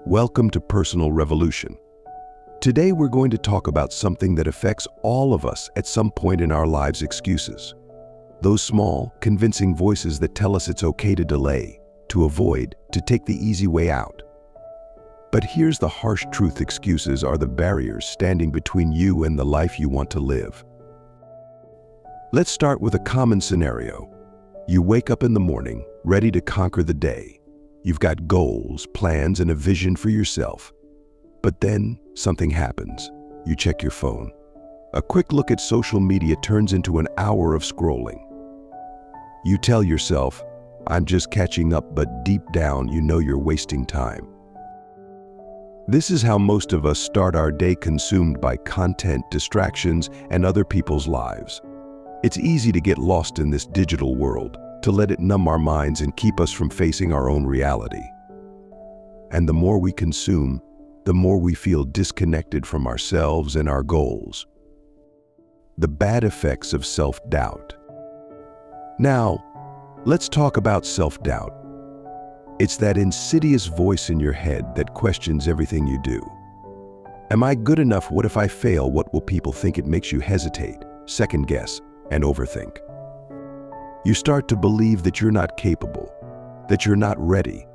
Welcome to Personal Revolution. Today we're going to talk about something that affects all of us at some point in our lives: excuses. Those small, convincing voices that tell us it's okay to delay, to avoid, to take the easy way out. But here's the harsh truth: excuses are the barriers standing between you and the life you want to live. Let's start with a common scenario. You wake up in the morning, ready to conquer the day. You've got goals, plans, and a vision for yourself. But then something happens. You check your phone. A quick look at social media turns into an hour of scrolling. You tell yourself, "I'm just catching up," but deep down you know you're wasting time. This is how most of us start our day, consumed by content, distractions, and other people's lives. It's easy to get lost in this digital world, to let it numb our minds and keep us from facing our own reality. And the more we consume, the more we feel disconnected from ourselves and our goals. The bad effects of self-doubt. Now, let's talk about self-doubt. It's that insidious voice in your head that questions everything you do. Am I good enough? What if I fail? What will people think? It makes you hesitate, second guess, and overthink. You start to believe that you're not capable, that you're not ready,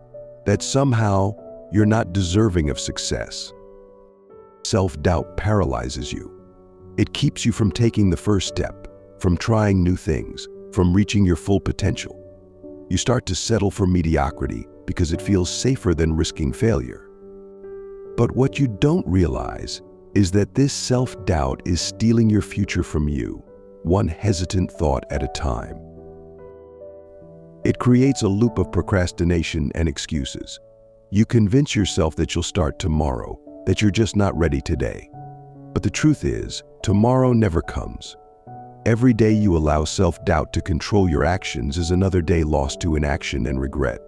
that somehow you're not deserving of success. Self-doubt paralyzes you. It keeps you from taking the first step, from trying new things, from reaching your full potential. You start to settle for mediocrity because it feels safer than risking failure. But what you don't realize is that this self-doubt is stealing your future from you, one hesitant thought at a time. It creates a loop of procrastination and excuses. You convince yourself that you'll start tomorrow, that you're just not ready today. But the truth is, tomorrow never comes. Every day you allow self-doubt to control your actions is another day lost to inaction and regret.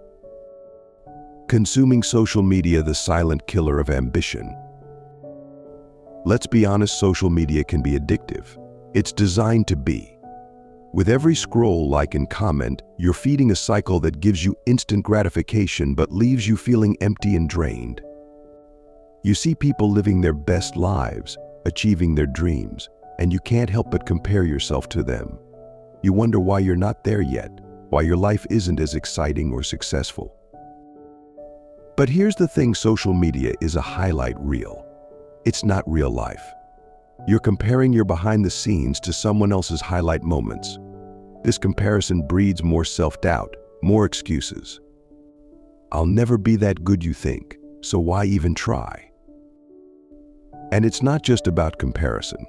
Consuming social media, the silent killer of ambition. Let's be honest, social media can be addictive. It's designed to be. With every scroll, like, and comment, you're feeding a cycle that gives you instant gratification but leaves you feeling empty and drained. You see people living their best lives, achieving their dreams, and you can't help but compare yourself to them. You wonder why you're not there yet, why your life isn't as exciting or successful. But here's the thing: social media is a highlight reel. It's not real life. You're comparing your behind the scenes to someone else's highlight moments. This comparison breeds more self-doubt, more excuses. I'll never be that good, you think, so why even try? And it's not just about comparison.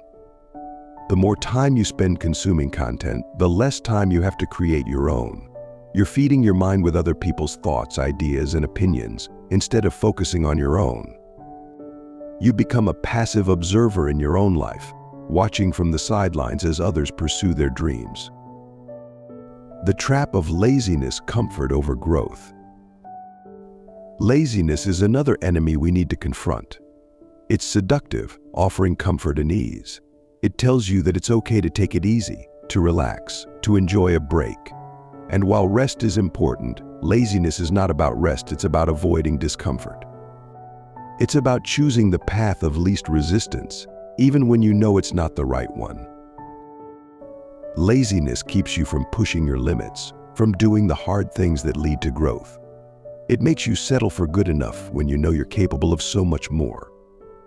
The more time you spend consuming content, the less time you have to create your own. You're feeding your mind with other people's thoughts, ideas, and opinions instead of focusing on your own. You become a passive observer in your own life, watching from the sidelines as others pursue their dreams. The trap of laziness: comfort over growth. Laziness is another enemy we need to confront. It's seductive, offering comfort and ease. It tells you that it's okay to take it easy, to relax, to enjoy a break. And while rest is important, laziness is not about rest, it's about avoiding discomfort. It's about choosing the path of least resistance, even when you know it's not the right one. Laziness keeps you from pushing your limits, from doing the hard things that lead to growth. It makes you settle for good enough when you know you're capable of so much more.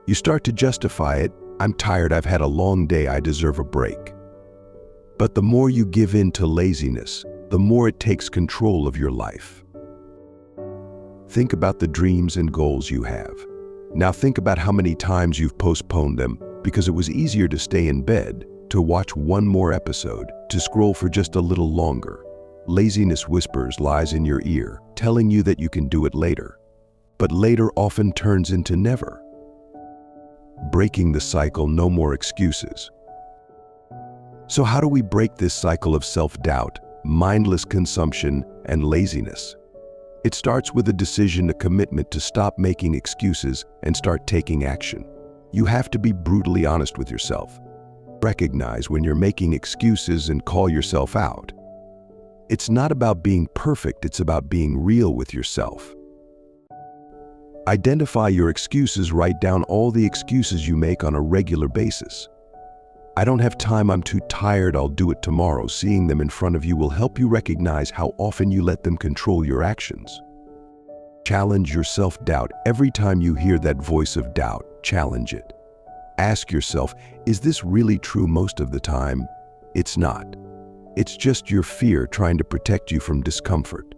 You start to justify it: "I'm tired, I've had a long day, I deserve a break." But the more you give in to laziness, the more it takes control of your life. Think about the dreams and goals you have. Now think about how many times you've postponed them because it was easier to stay in bed, to watch one more episode, to scroll for just a little longer. Laziness whispers lies in your ear, telling you that you can do it later. But later often turns into never. Breaking the cycle: no more excuses. So how do we break this cycle of self-doubt, mindless consumption, and laziness? It starts with a decision, a commitment to stop making excuses and start taking action. You have to be brutally honest with yourself. Recognize when you're making excuses and call yourself out. It's not about being perfect, it's about being real with yourself. Identify your excuses. Write down all the excuses you make on a regular basis. I don't have time, I'm too tired, I'll do it tomorrow. Seeing them in front of you will help you recognize how often you let them control your actions. Challenge your self-doubt. Every time you hear that voice of doubt, challenge it. Ask yourself, is this really true? Most of the time, it's not. It's just your fear trying to protect you from discomfort.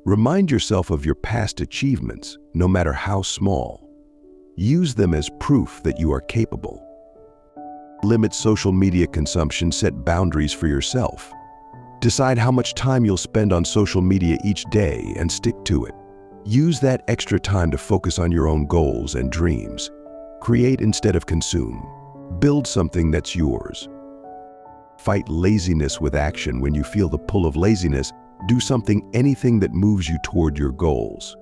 Remind yourself of your past achievements, no matter how small. Use them as proof that you are capable. Limit social media consumption. Set boundaries for yourself. Decide how much time you'll spend on social media each day and stick to it. Use that extra time to focus on your own goals and dreams. Create instead of consume. Build something that's yours. Fight laziness with action. When you feel the pull of laziness, do anything that moves you toward your goals.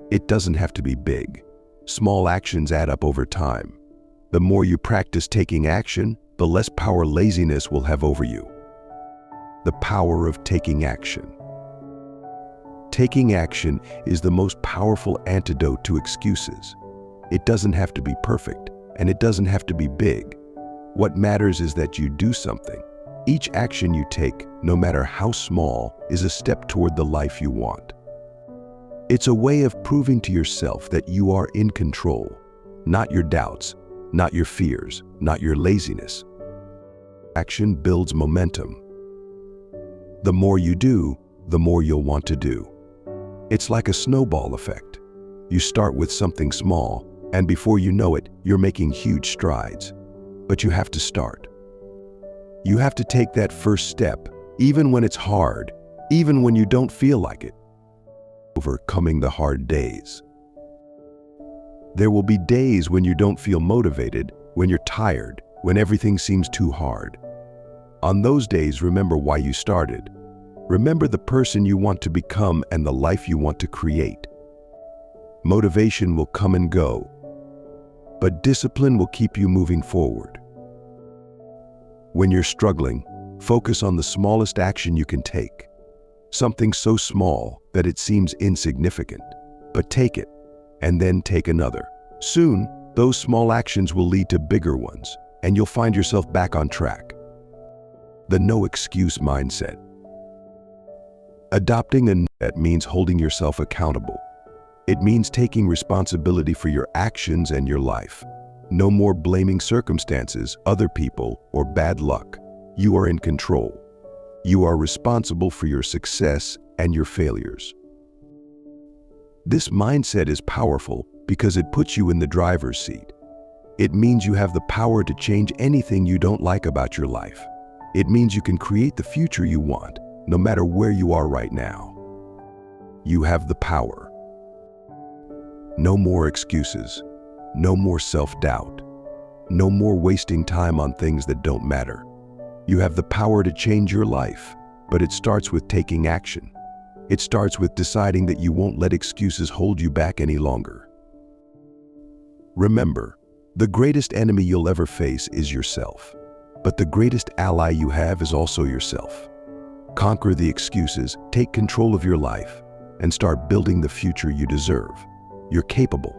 It doesn't have to be big. Small actions add up over time. The more you practice taking action, the less power laziness will have over you. The power of taking action. Taking action is the most powerful antidote to excuses. It doesn't have to be perfect, and it doesn't have to be big. What matters is that you do something. Each action you take, no matter how small, is a step toward the life you want. It's a way of proving to yourself that you are in control, not your doubts, not your fears, not your laziness. Action builds momentum. The more you do, the more you'll want to do. It's like a snowball effect. You start with something small, and before you know it, you're making huge strides. But you have to start. You have to take that first step, even when it's hard, even when you don't feel like it. Overcoming the hard days. There will be days when you don't feel motivated, when you're tired, when everything seems too hard. On those days, remember why you started. Remember the person you want to become and the life you want to create. Motivation will come and go, but discipline will keep you moving forward. When you're struggling, focus on the smallest action you can take. Something so small that it seems insignificant, but take it, and then take another. Soon, those small actions will lead to bigger ones, and you'll find yourself back on track. The no excuse mindset. Adopting a mindset means holding yourself accountable. It means taking responsibility for your actions and your life. No more blaming circumstances, other people, or bad luck. You are in control. You are responsible for your success and your failures. This mindset is powerful because it puts you in the driver's seat. It means you have the power to change anything you don't like about your life. It means you can create the future you want, no matter where you are right now. You have the power. No more excuses. No more self-doubt. No more wasting time on things that don't matter. You have the power to change your life, but it starts with taking action. It starts with deciding that you won't let excuses hold you back any longer. Remember, the greatest enemy you'll ever face is yourself, but the greatest ally you have is also yourself. Conquer the excuses, take control of your life, and start building the future you deserve. You're capable.